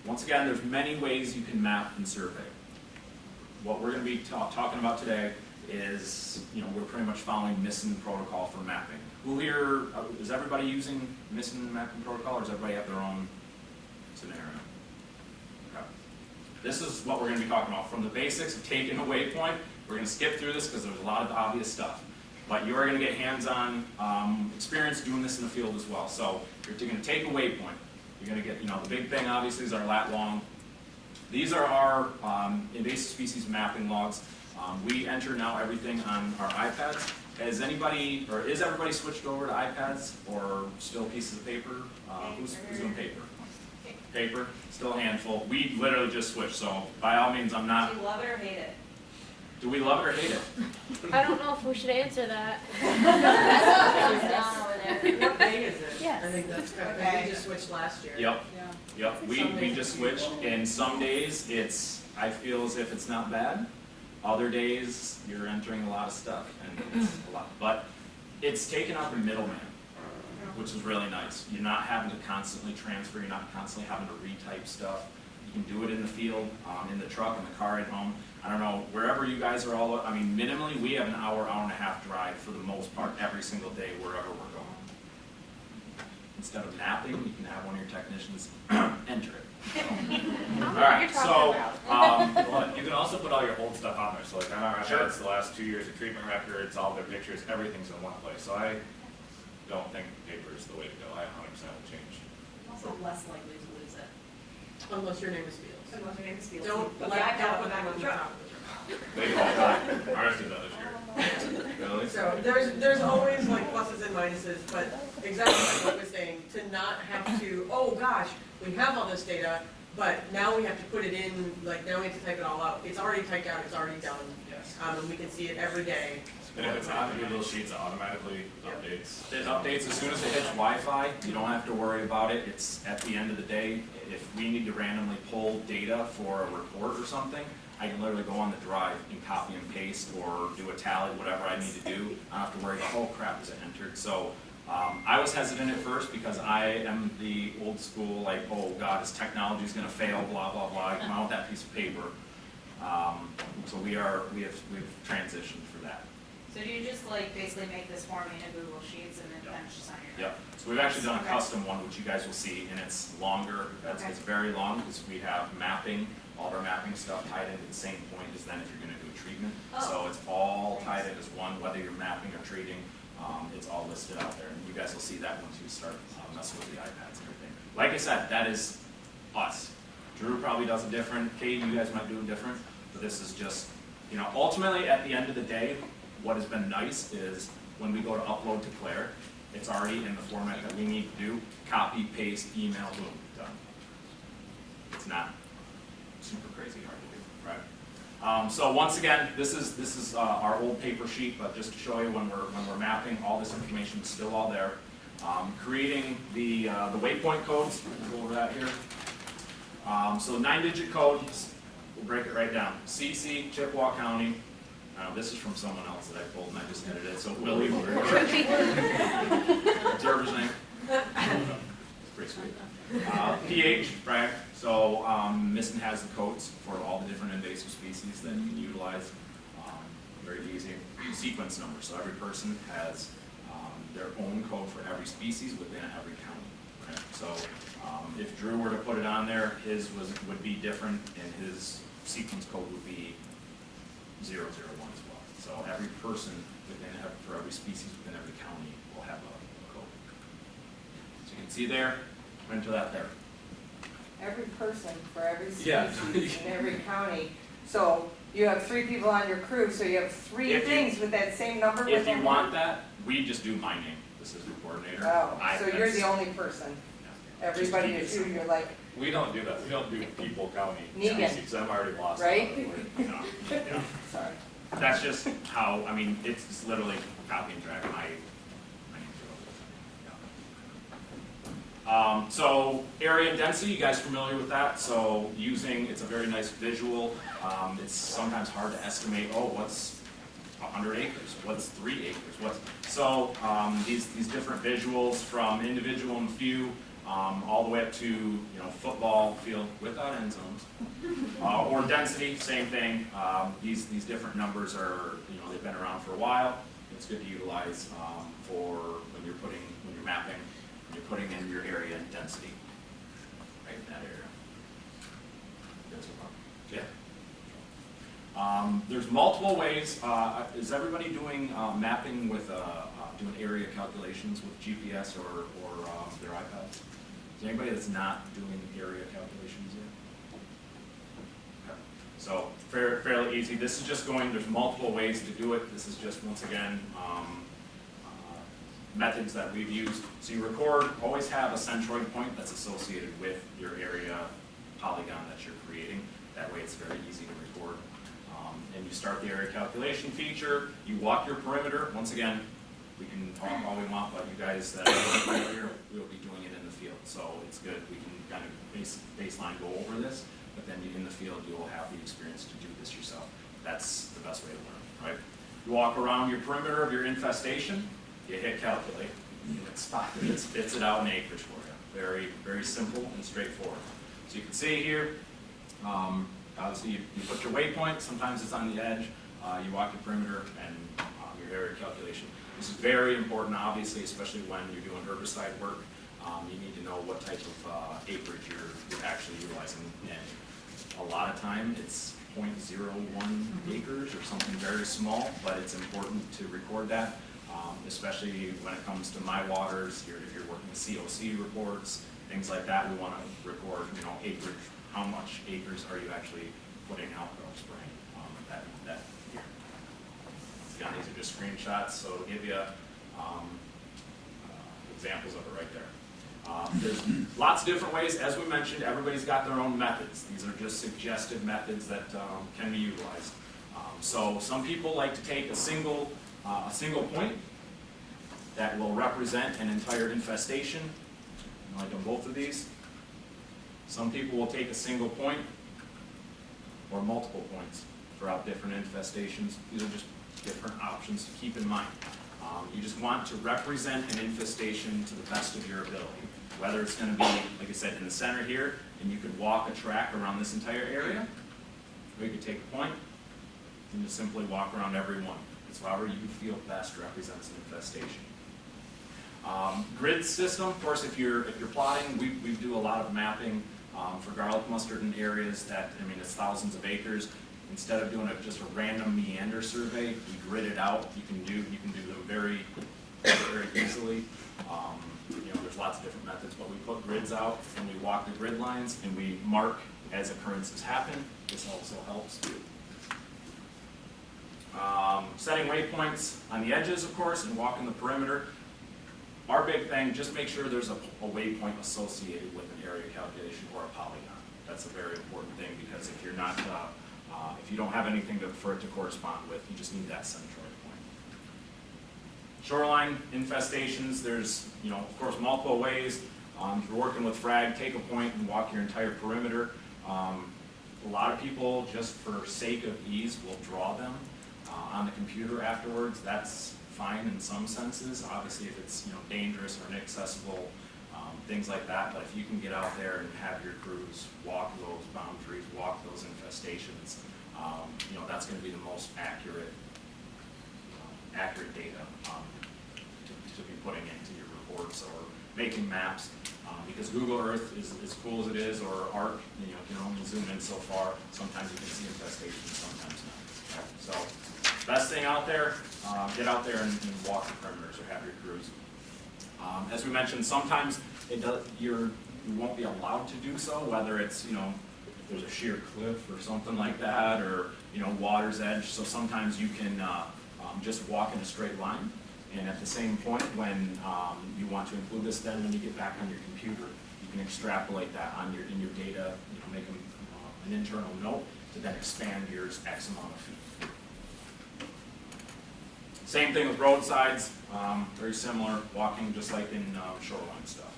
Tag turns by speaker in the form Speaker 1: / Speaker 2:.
Speaker 1: Once again, there's many ways you can map and survey. What we're going to be talking about today is, we're pretty much following MISC protocol for mapping. Who here, is everybody using MISC mapping protocol, or does everybody have their own scenario? Okay. This is what we're going to be talking about. From the basics of taking a waypoint, we're going to skip through this because there's a lot of obvious stuff. But you are going to get hands-on experience doing this in the field as well. So you're going to take a waypoint. You're going to get, the big thing obviously is our lat long. These are our invasive species mapping logs. We enter now everything on our iPads. Is everybody switched over to iPads or still pieces of paper? Who's doing paper? Paper, still a handful. We literally just switched, so by all means I'm not.
Speaker 2: Do you love it or hate it?
Speaker 1: Do we love it or hate it?
Speaker 3: I don't know if we should answer that.
Speaker 2: Down over there.
Speaker 4: What day is it?
Speaker 3: Yes.
Speaker 4: I think that's good.
Speaker 2: Okay.
Speaker 4: We just switched last year.
Speaker 1: Yep.
Speaker 4: Yeah.
Speaker 1: Yep, we just switched, and some days I feel as if it's not bad. Other days, you're entering a lot of stuff, and it's a lot. But it's taken out the middleman, which is really nice. You're not having to constantly transfer, you're not constantly having to retype stuff. You can do it in the field, in the truck, in the car, at home. I don't know, wherever you guys are all, minimally, we have an hour and a half drive for the most part every single day, wherever we're going. Instead of mapping, you can have one of your technicians enter it. All right, so
Speaker 5: Well, you can also put all your old stuff on there. So like on our
Speaker 1: Sure.
Speaker 5: iPads, the last 2 years of treatment records, all their pictures, everything's in one place. So I don't think paper is the way to go. I 100% will change.
Speaker 2: Also less likely to lose it.
Speaker 4: Unless your name is Fields.
Speaker 2: Unless your name is Fields.
Speaker 4: Don't
Speaker 2: But
Speaker 4: let
Speaker 2: the
Speaker 4: that
Speaker 2: iPad
Speaker 4: put
Speaker 2: on
Speaker 4: that
Speaker 2: the
Speaker 4: on the
Speaker 2: truck.
Speaker 4: top of the truck.
Speaker 5: They all die. Ours did that this year.
Speaker 1: really?
Speaker 4: So there's always like pluses and minuses, but exactly like what we're saying, to not have to, oh gosh, we have all this data, but now we have to put it in, like now we have to type it all out. It's already typed out, it's already done,
Speaker 1: Yes.
Speaker 4: and we can see it every day.
Speaker 5: And if it's not, your little sheets it automatically updates.
Speaker 1: It updates as soon as it hits Wi-Fi. You don't have to worry about it. It's at the end of the day. If we need to randomly pull data for a report or something, I can literally go on the drive and copy and paste or do a tally, whatever I need to do. I don't have to worry about, oh crap, is it entered? So I was hesitant at first because I am the old school, like, oh God, is technology going to fail, blah, blah, blah. I come out with that piece of paper. So we've transitioned for that.
Speaker 2: So do you just basically make this form in a Google Sheets and then
Speaker 1: Yep.
Speaker 2: kind of just on your?
Speaker 1: Yep. So we've actually done a
Speaker 2: Okay.
Speaker 1: custom one, which you guys will see, and it's longer.
Speaker 2: Okay.
Speaker 1: It's very long because we have mapping, all of our mapping stuff tied into the same point as then if you're going to do a treatment.
Speaker 2: Oh.
Speaker 1: So it's all tied in as one, whether you're mapping or treating. It's all listed out there, and you guys will see that once you start messing with the iPads and everything. Like I said, that is us. Drew probably does it different. Katie, you guys might do it different, but this is just, ultimately at the end of the day, what has been nice is when we go to upload to Claire, it's already in the format that we need to do. Copy, paste, email, boom, done. It's not super crazy hard to do, right? So once again, this is our old paper sheet, but just to show you when we're mapping, all this information is still all there. Creating the waypoint codes, we'll go over that here. So 9-digit code, we'll break it right down. CC, Chippewa County. This is from someone else that I pulled and I just edited it, so Willie, observer's name. Pretty sweet. PH, frag. So MISC has the codes for all the different invasive species that you can utilize. Very easy. Sequence number. So every person has their own code for every species within every county. Right? So if Drew were to put it on there, his would be different, and his sequence code would be 001 as well. So every person for every species within every county will have a code. So you can see there, enter that there.
Speaker 6: Every person for every
Speaker 1: Yeah.
Speaker 6: species in every county. So you have 3 people on your crew, so you have 3
Speaker 1: If you-
Speaker 6: things with that same number with
Speaker 1: If you
Speaker 6: them?
Speaker 1: want that, we just do my name, assistant coordinator.
Speaker 6: Oh, so you're the only person.
Speaker 1: Yeah.
Speaker 6: Everybody
Speaker 1: Just
Speaker 6: is
Speaker 1: keep it
Speaker 6: you, you're like,
Speaker 5: We don't do that. We don't do people county
Speaker 6: Negan.
Speaker 5: species. I'm already lost.
Speaker 6: Right?
Speaker 1: No, yeah.
Speaker 6: sorry.
Speaker 1: That's just how, it's literally copy and drag my name. Yeah. So area and density, you guys familiar with that? So it's a very nice visual. It's sometimes hard to estimate, what's 100 acres? What's 3 acres? So these different visuals from individual and few, all the way up to, football field without end zones. Or density, same thing. These different numbers are, they've been around for a while. It's good to utilize for when you're mapping, when you're putting in your area and density, right in that area. Yeah. There's multiple ways. Is everybody doing mapping with doing area calculations with GPS or their iPads? Is there anybody that's not doing area calculations yet? Okay. So fairly easy. This is just there's multiple ways to do it. This is just, once again, methods that we've used. So you record, always have a centroid point that's associated with your area polygon that you're creating. That way it's very easy to record. And you start the area calculation feature, you walk your perimeter. Once again, we can talk all we want, but you guys that are here, we'll be doing it in the field. So it's good, we can kind of baseline go over this, but then in the field, you'll have the experience to do this yourself. That's the best way to learn, right? You walk around your perimeter of your infestation, you hit calculate, you hit spot it, it spits it out in acreage for you. Very, very simple and straightforward. So you can see here, obviously you put your waypoint, sometimes it's on the edge, you walk your perimeter and your area calculation. This is very important, obviously, especially when you're doing herbicide work. You need to know what type of acreage you're actually utilizing. And a lot of time it's 0.01 acres or something very small, but it's important to record that, especially when it comes to my waters. If you're working with COC reports, things like that, we want to record, acreage. How much acres are you actually putting out or spraying that year? Again, these are just screenshots, so it'll give you examples of it right there. There's lots of different ways. As we mentioned, everybody's got their own methods. These are just suggested methods that can be utilized. So some people like to take a single point that will represent an entire infestation. I've done both of these. Some people will take a single point or multiple points throughout different infestations. These are just different options to keep in mind. You just want to represent an infestation to the best of your ability. Whether it's going to be, like I said, in the center here, and you could walk a track around this entire area, or you could take a point and just simply walk around every one. It's however you feel best represents an infestation. Grid system, of course, if you're plotting, we do a lot of mapping for garlic mustard in areas that, it's thousands of acres. Instead of doing just a random meander survey, we grid it out. You can do them very, very easily. There's lots of different methods, but we put grids out and we walk the grid lines and we mark as occurrences happen. This also helps. Setting waypoints on the edges, of course, and walking the perimeter. Our big thing, just make sure there's a waypoint associated with an area calculation or a polygon. That's a very important thing, because if you're not, if you don't have anything for it to correspond with, you just need that centroid point. Shoreline infestations, there's, of course, multiple ways. If you're working with frag, take a point and walk your entire perimeter. A lot of people, just for sake of ease, will draw them on the computer afterwards. That's fine in some senses. Obviously, if it's dangerous or inaccessible, things like that. But if you can get out there and have your crews walk those boundaries, walk those infestations, that's going to be the most accurate data to be putting into your reports or making maps. Because Google Earth is as cool as it is, or ARC, you can only zoom in so far. Sometimes you can see infestations, sometimes not. So, best thing out there, get out there and walk the perimeters or have your crews. As we mentioned, sometimes you won't be allowed to do so, whether it's, if there's a sheer cliff or something like that, or, water's edge. So sometimes you can just walk in a straight line. And at the same point, when you want to include this, then when you get back on your computer, you can extrapolate that in your data, make an internal note to then expand yours X amount of feet. Same thing with roadsides, very similar, walking just like in shoreline stuff.